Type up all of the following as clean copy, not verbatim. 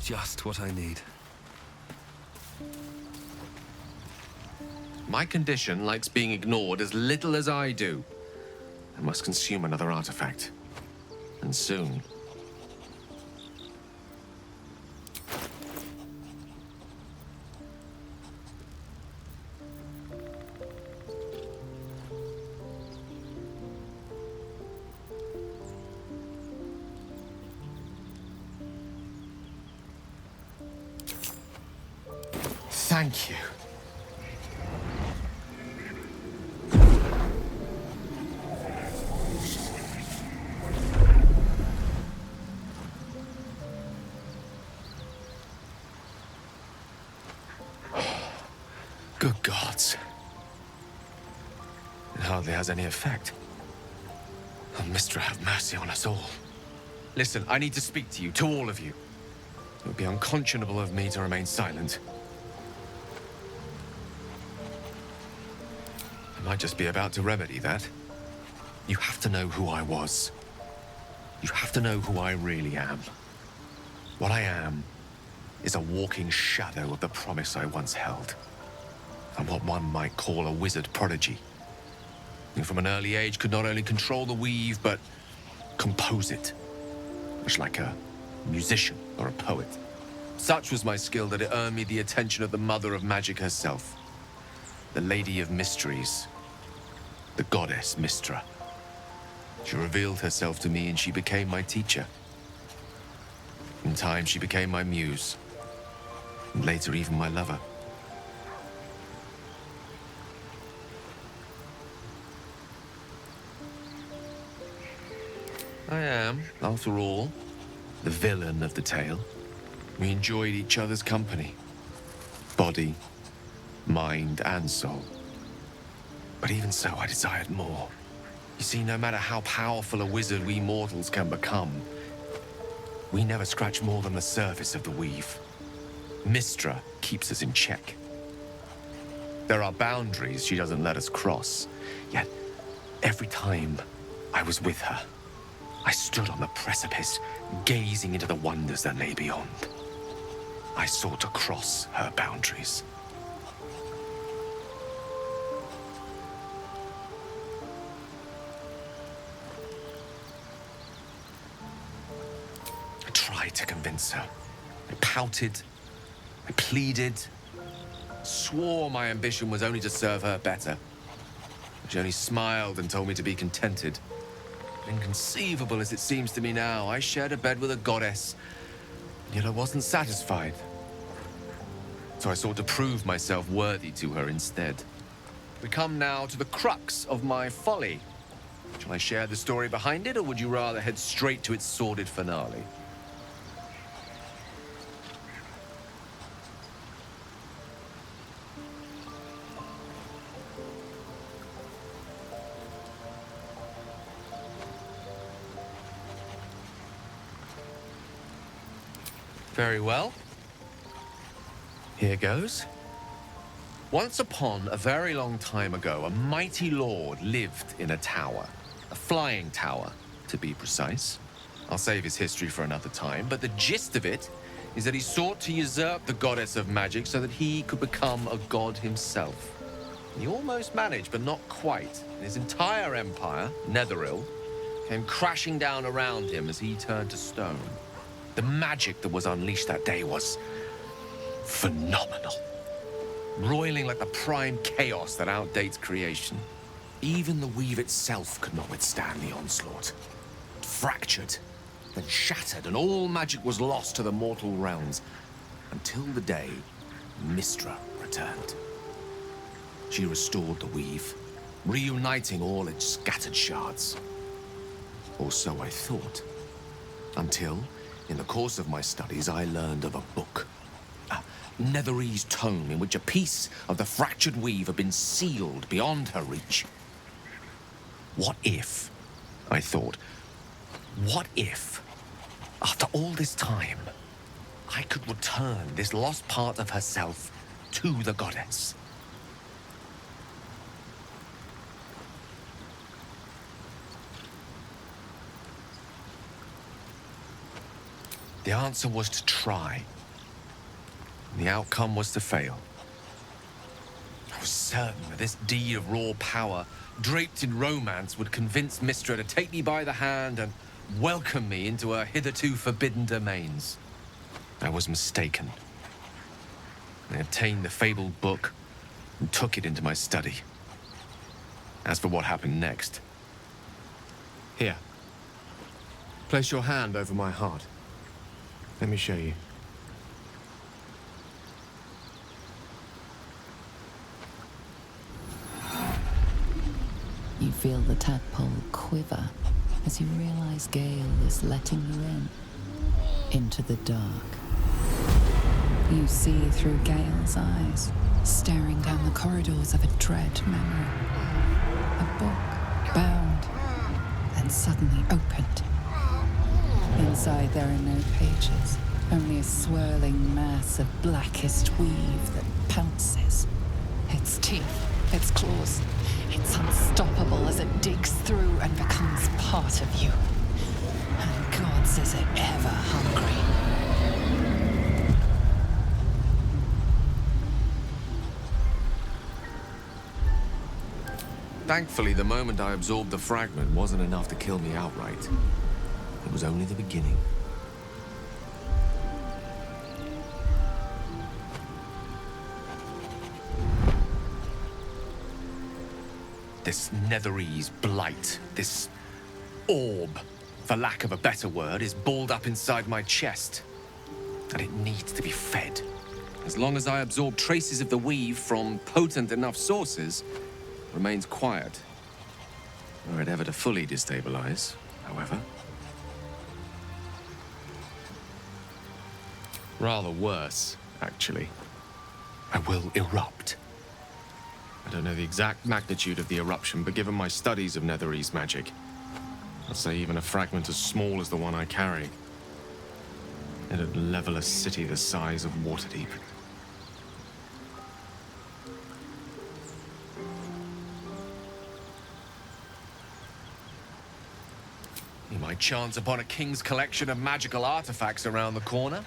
just what I need. My condition likes being ignored as little as I do. I must consume another artifact. And soon. Thank you. Good gods. It hardly has any effect. Oh, Mystra, have mercy on us all. Listen, I need to speak to you, to all of you. It would be unconscionable of me to remain silent. I might just be about to remedy that. You have to know who I was. You have to know who I really am. What I am is a walking shadow of the promise I once held. I'm what one might call a wizard prodigy. And from an early age could not only control the weave, but compose it. Much like a musician or a poet. Such was my skill that it earned me the attention of the mother of magic herself. The Lady of Mysteries. The goddess Mystra. She revealed herself to me and she became my teacher. In time, she became my muse. And later, even my lover. I am, after all, the villain of the tale. We enjoyed each other's company. Body, mind, and soul. But even so, I desired more. You see, no matter how powerful a wizard we mortals can become, we never scratch more than the surface of the weave. Mystra keeps us in check. There are boundaries she doesn't let us cross. Yet, every time I was with her, I stood on the precipice, gazing into the wonders that lay beyond. I sought to cross her boundaries. I tried to convince her. I pouted. I pleaded. Swore my ambition was only to serve her better. She only smiled and told me to be contented. Inconceivable as it seems to me now, I shared a bed with a goddess, yet I wasn't satisfied. So I sought to prove myself worthy to her instead. We come now to the crux of my folly. Shall I share the story behind it, or would you rather head straight to its sordid finale? Very well. Here goes. Once upon a very long time ago, a mighty lord lived in a tower. A flying tower, to be precise. I'll save his history for another time, but the gist of it is that he sought to usurp the goddess of magic so that he could become a god himself. He almost managed, but not quite. And his entire empire, Netheril, came crashing down around him as he turned to stone. The magic that was unleashed that day was phenomenal. Roiling like the prime chaos that outdates creation. Even the weave itself could not withstand the onslaught. It fractured, then shattered, and all magic was lost to the mortal realms. Until the day Mystra returned. She restored the weave, reuniting all its scattered shards. Or so I thought. Until, in the course of my studies, I learned of a book. A Netherese tome in which a piece of the fractured weave had been sealed beyond her reach. What if, I thought, what if, after all this time, I could return this lost part of herself to the goddess? The answer was to try. The outcome was to fail. I was certain that this deed of raw power, draped in romance, would convince Mystra to take me by the hand and welcome me into her hitherto forbidden domains. I was mistaken. I obtained the fabled book and took it into my study. As for what happened next... Here. Place your hand over my heart. Let me show you. You feel the tadpole quiver as you realize Gale is letting you in, into the dark. You see through Gale's eyes, staring down the corridors of a dread memory. A book, bound, then suddenly opened. Inside there are no pages, only a swirling mass of blackest weave that pounces. Its teeth, its claws, it's unstoppable as it digs through and becomes part of you. And gods, is it ever hungry. Thankfully, the moment I absorbed the fragment wasn't enough to kill me outright. It was only the beginning. This Netherese blight, this orb, for lack of a better word, is balled up inside my chest. And it needs to be fed. As long as I absorb traces of the weave from potent enough sources, it remains quiet. Were it ever to fully destabilize, however. Rather worse, actually. I will erupt. I don't know the exact magnitude of the eruption, but given my studies of Netherese magic, I'd say even a fragment as small as the one I carry, it'd level a city the size of Waterdeep. We might chance upon a king's collection of magical artifacts around the corner.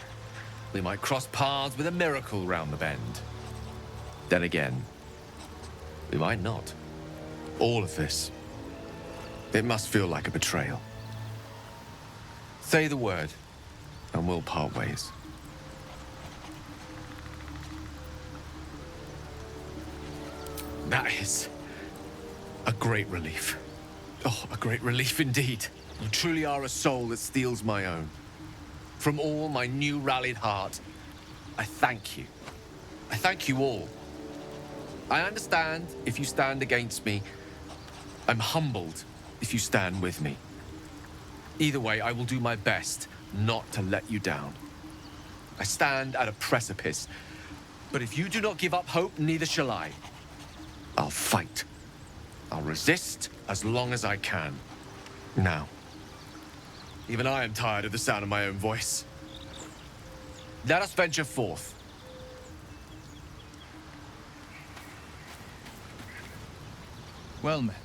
We might cross paths with a miracle round the bend. Then again, we might not. All of this, it must feel like a betrayal. Say the word, and we'll part ways. That is a great relief. Oh, a great relief indeed. You truly are a soul that steals my own. From all my new rallied heart, I thank you. I thank you all. I understand if you stand against me. I'm humbled if you stand with me. Either way, I will do my best not to let you down. I stand at a precipice, but if you do not give up hope, neither shall I. I'll fight. I'll resist as long as I can. Now, even I am tired of the sound of my own voice. Let us venture forth. Well met.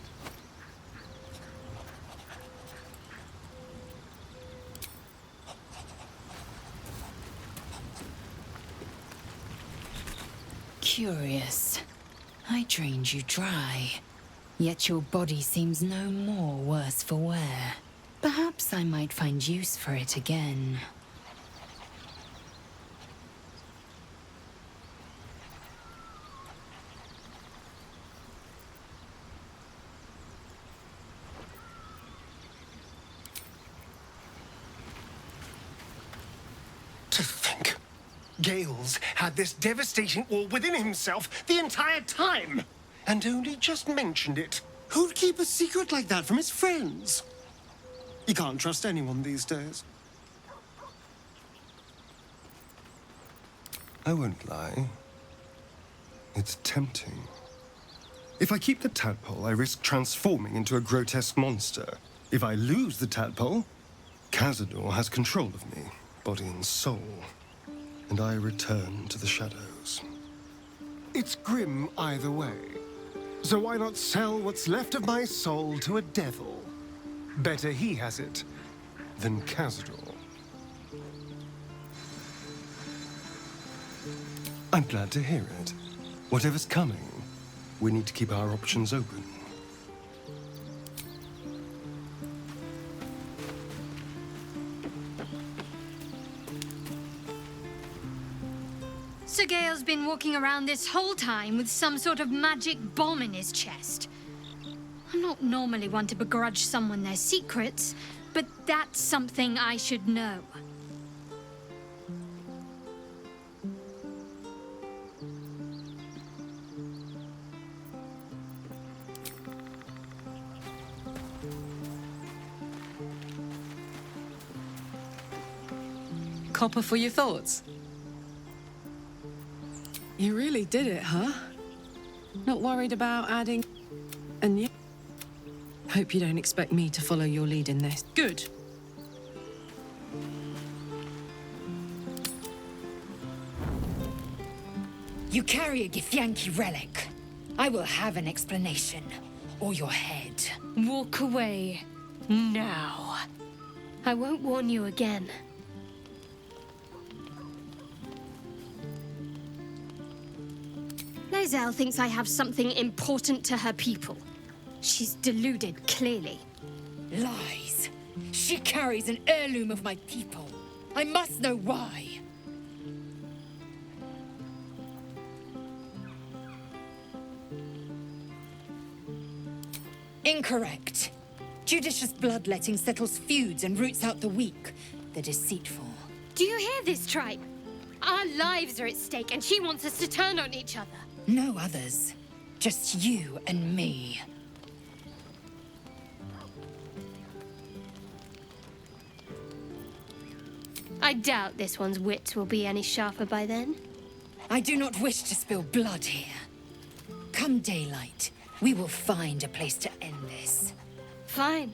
Curious. I drained you dry, yet your body seems no more worse for wear. Perhaps I might find use for it again. To think, Gale's had this devastating all within himself the entire time, and only just mentioned it. Who'd keep a secret like that from his friends? You can't trust anyone these days. I won't lie. It's tempting. If I keep the tadpole, I risk transforming into a grotesque monster. If I lose the tadpole, Cazador has control of me, body and soul, and I return to the shadows. It's grim either way. So why not sell what's left of my soul to a devil? Better he has it than Cazador. I'm glad to hear it. Whatever's coming, we need to keep our options open. So Gale's been walking around this whole time with some sort of magic bomb in his chest. I'm not normally one to begrudge someone their secrets, but that's something I should know. Copper for your thoughts. You really did it, huh? Not worried about adding... And you... Hope you don't expect me to follow your lead in this. Good. You carry a Githyanki relic. I will have an explanation. Or your head. Walk away. Now. I won't warn you again. Lae'zel thinks I have something important to her people. She's deluded, clearly. Lies. She carries an heirloom of my people. I must know why. Incorrect. Judicious bloodletting settles feuds and roots out the weak, the deceitful. Do you hear this, tribe? Our lives are at stake, and she wants us to turn on each other. No others. Just you and me. I doubt this one's wits will be any sharper by then. I do not wish to spill blood here. Come daylight, we will find a place to end this. Fine.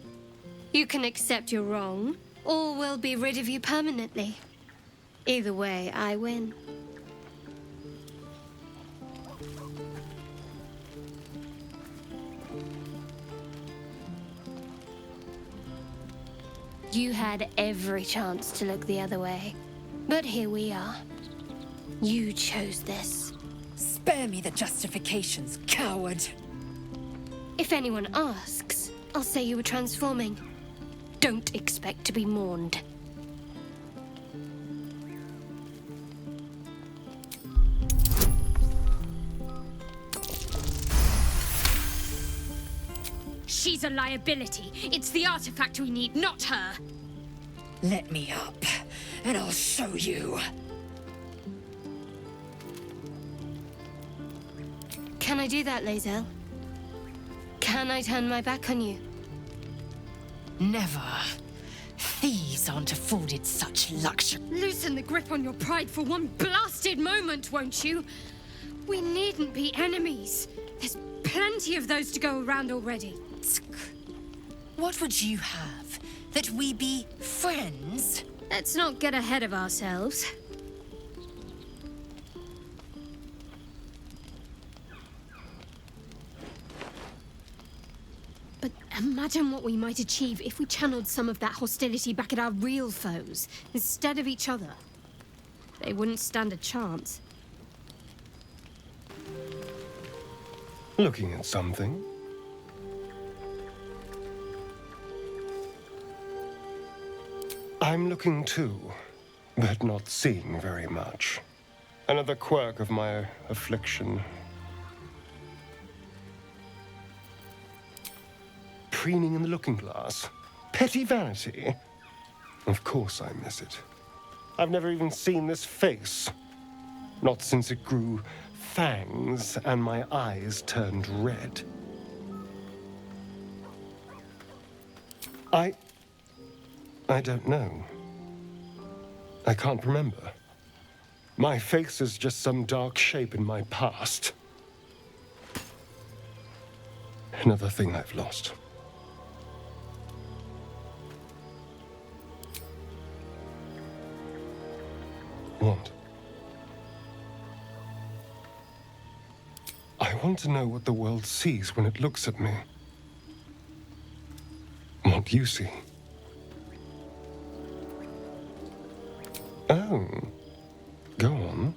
You can accept you're wrong, or we'll be rid of you permanently. Either way, I win. You had every chance to look the other way, but here we are. You chose this. Spare me the justifications, coward. If anyone asks, I'll say you were transforming. Don't expect to be mourned. She's a liability. It's the artifact we need, not her. Let me up, and I'll show you. Can I do that, Lae'zel? Can I turn my back on you? Never. Thieves aren't afforded such luxury. Loosen the grip on your pride for one blasted moment, won't you? We needn't be enemies. There's plenty of those to go around already. What would you have? That we be friends? Let's not get ahead of ourselves. But imagine what we might achieve if we channeled some of that hostility back at our real foes, instead of each other. They wouldn't stand a chance. Looking at something? I'm looking too, but not seeing very much. Another quirk of my affliction. Preening in the looking glass. Petty vanity. Of course I miss it. I've never even seen this face. Not since it grew fangs and my eyes turned red. I don't know. I can't remember. My face is just some dark shape in my past. Another thing I've lost. What? I want to know what the world sees when it looks at me. What you see. Oh, go on.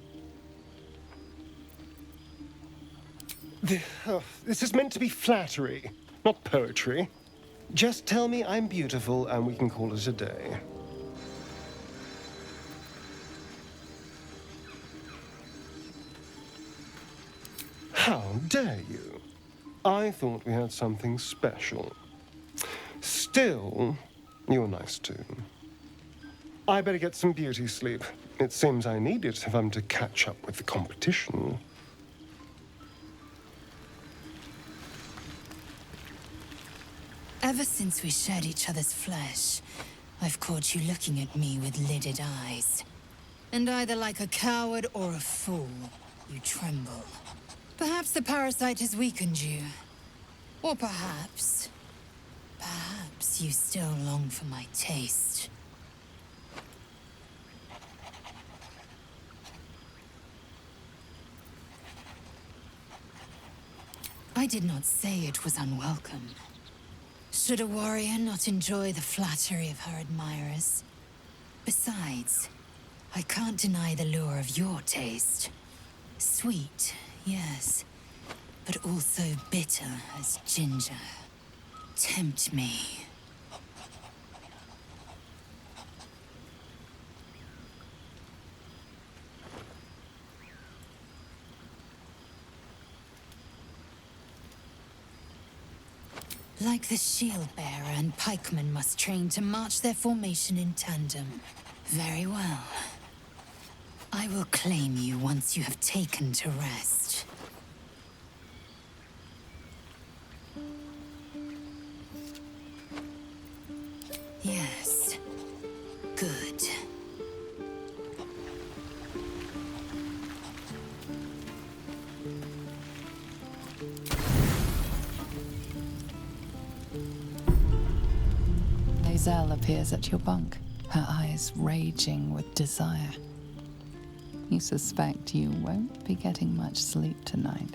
This is meant to be flattery, not poetry. Just tell me I'm beautiful and we can call it a day. How dare you? I thought we had something special. Still, you're nice too. I better get some beauty sleep. It seems I need it if I'm to catch up with the competition. Ever since we shared each other's flesh, I've caught you looking at me with lidded eyes. And either like a coward or a fool, you tremble. Perhaps the parasite has weakened you. Or perhaps you still long for my taste. I did not say it was unwelcome. Should a warrior not enjoy the flattery of her admirers? Besides, I can't deny the lure of your taste. Sweet, yes, but also bitter as ginger. Tempt me. Like the shield bearer and pikemen must train to march their formation in tandem. Very well. I will claim you once you have taken to rest. Yes. Good. Lae'zel appears at your bunk, her eyes raging with desire. You suspect you won't be getting much sleep tonight.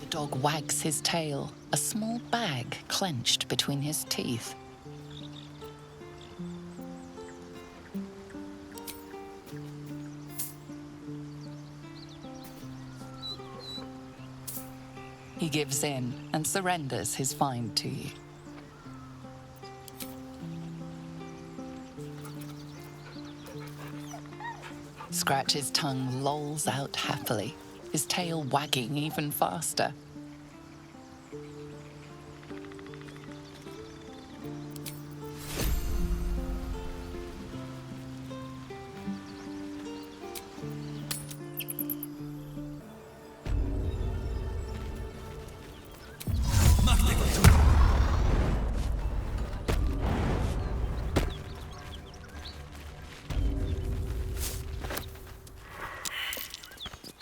The dog wags his tail, a small bag clenched between his teeth. He gives in and surrenders his find to you. Scratch's tongue lolls out happily, his tail wagging even faster.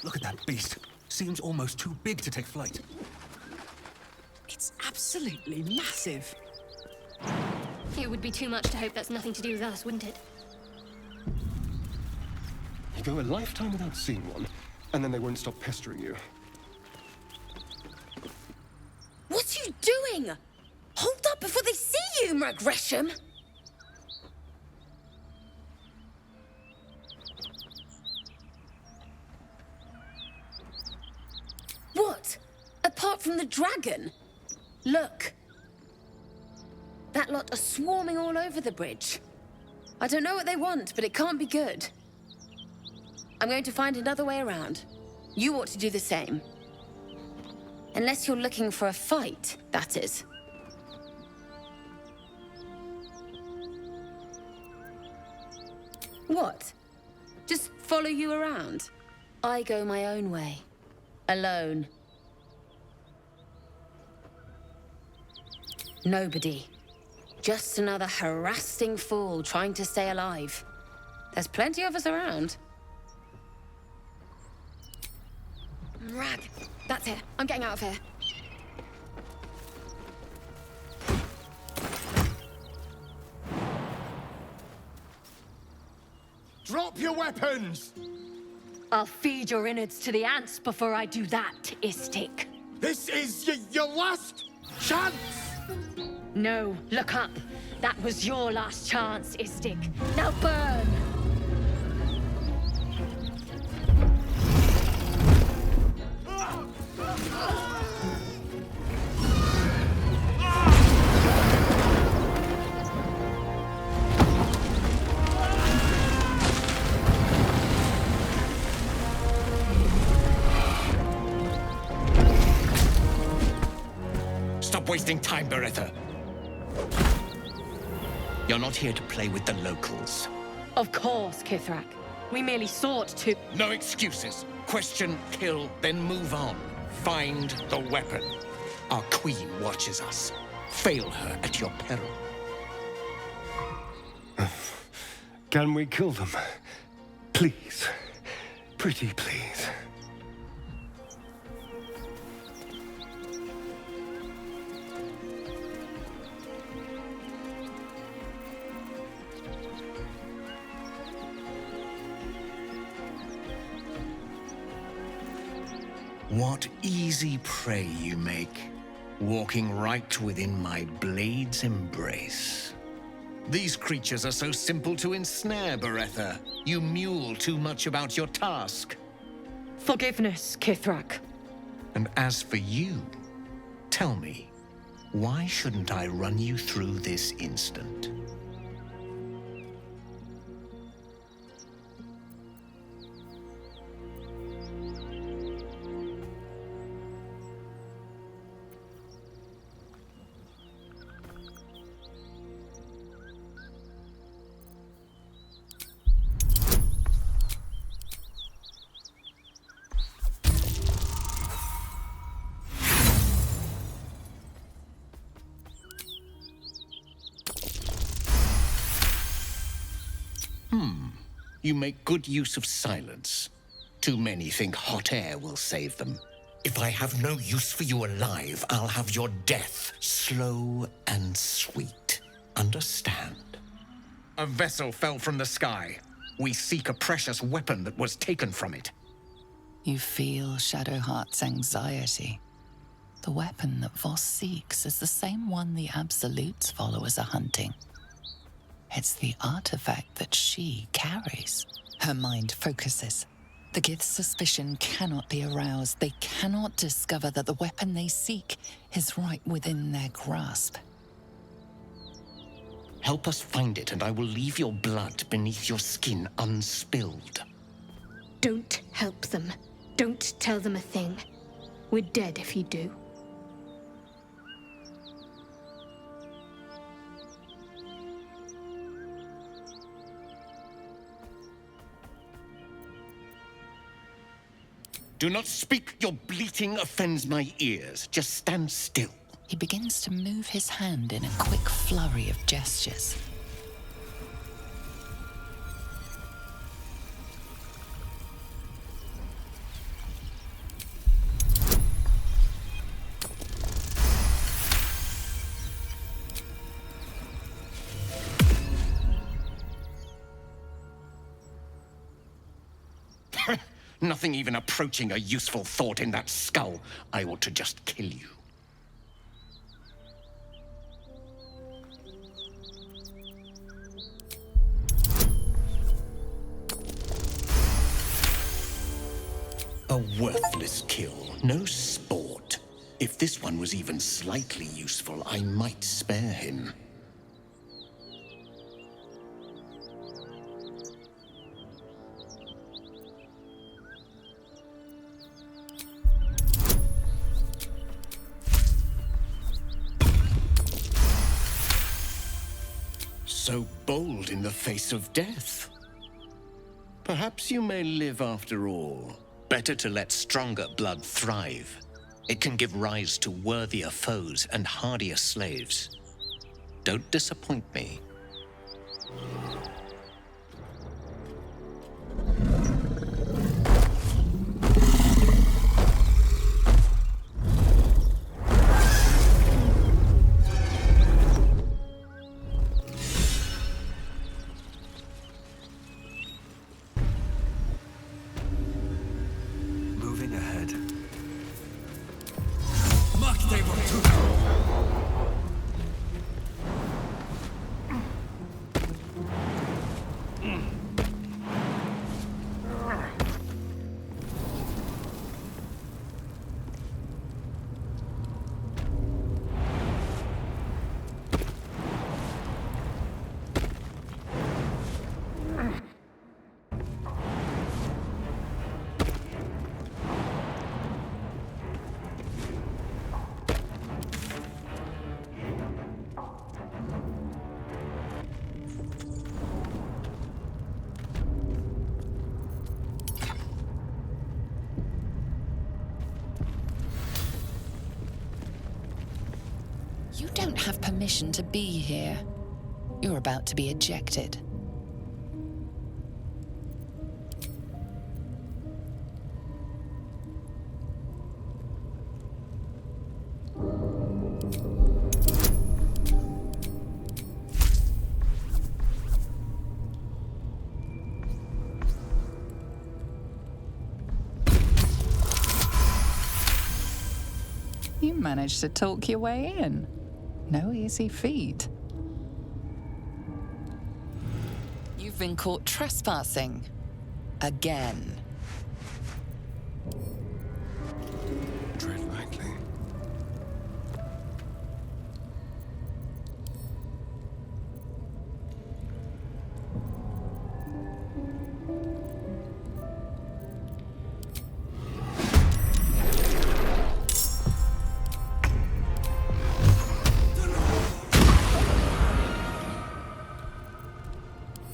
Look at that beast. Seems almost too big to take flight. It's absolutely massive. It would be too much to hope that's nothing to do with us, wouldn't it? You go a lifetime without seeing one, and then they won't stop pestering you. What are you doing? Hold up before they see you, Mag Gresham! What? Apart from the dragon? Look. That lot are swarming all over the bridge. I don't know what they want, but it can't be good. I'm going to find another way around. You ought to do the same. Unless you're looking for a fight, that is. What? Just follow you around? I go my own way. Alone. Nobody. Just another harassing fool trying to stay alive. There's plenty of us around. Rag. That's it. I'm getting out of here. Drop your weapons! I'll feed your innards to the ants before I do that, Istik. This is your last chance! No, look up. That was your last chance, Istik. Now burn! Stop wasting time, Beretta. You're not here to play with the locals. Of course, Kithrak. We merely sought to... No excuses. Question, kill, then move on. Find the weapon. Our queen watches us. Fail her at your peril. Can we kill them? Please. Pretty please. What easy prey you make, walking right within my blade's embrace. These creatures are so simple to ensnare, Beretta. You mule too much about your task. Forgiveness, Kithrak. And as for you, tell me, why shouldn't I run you through this instant? You make good use of silence. Too many think hot air will save them. If I have no use for you alive, I'll have your death slow and sweet. Understand? A vessel fell from the sky. We seek a precious weapon that was taken from it. You feel Shadowheart's anxiety. The weapon that Voss seeks is the same one the Absolute's followers are hunting. It's the artifact that she carries. Her mind focuses. The Gith's suspicion cannot be aroused. They cannot discover that the weapon they seek is right within their grasp. Help us find it, and I will leave your blood beneath your skin unspilled. Don't help them. Don't tell them a thing. We're dead if you do. Do not speak. Your bleating offends my ears. Just stand still. He begins to move his hand in a quick flurry of gestures. Nothing even approaching a useful thought in that skull. I ought to just kill you. A worthless kill, no sport. If this one was even slightly useful, I might spare him. So bold in the face of death. Perhaps you may live after all. Better to let stronger blood thrive. It can give rise to worthier foes and hardier slaves. Don't disappoint me. don't have permission to be here. You're about to be ejected. You managed to talk your way in. No easy feat. You've been caught trespassing. Again. Tread lightly.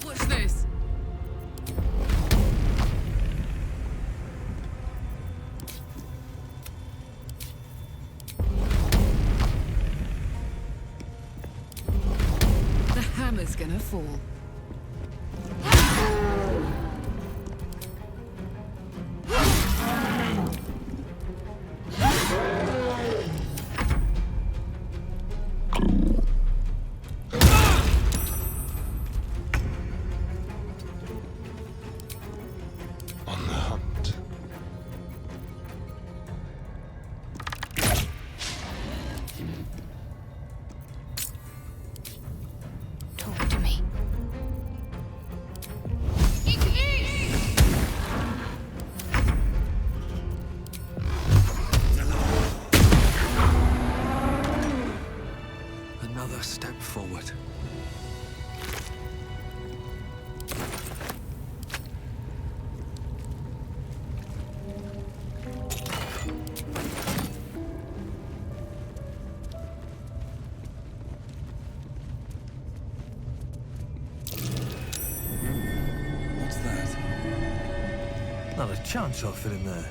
What's this? The hammer's gonna fall. On the hunt. Talk to me. Another step forward. What's that? Not a chance I'll fit in there.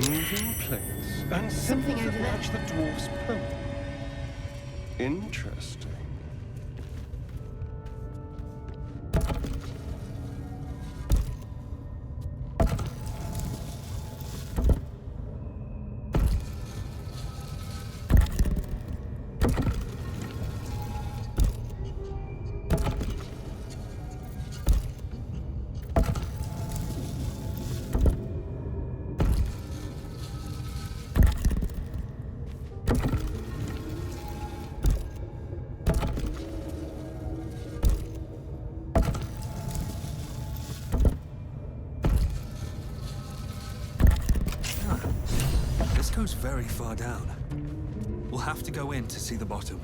Moving plates. And something over there. Match the dwarf's poem. Interesting. This goes very far down. We'll have to go in to see the bottom.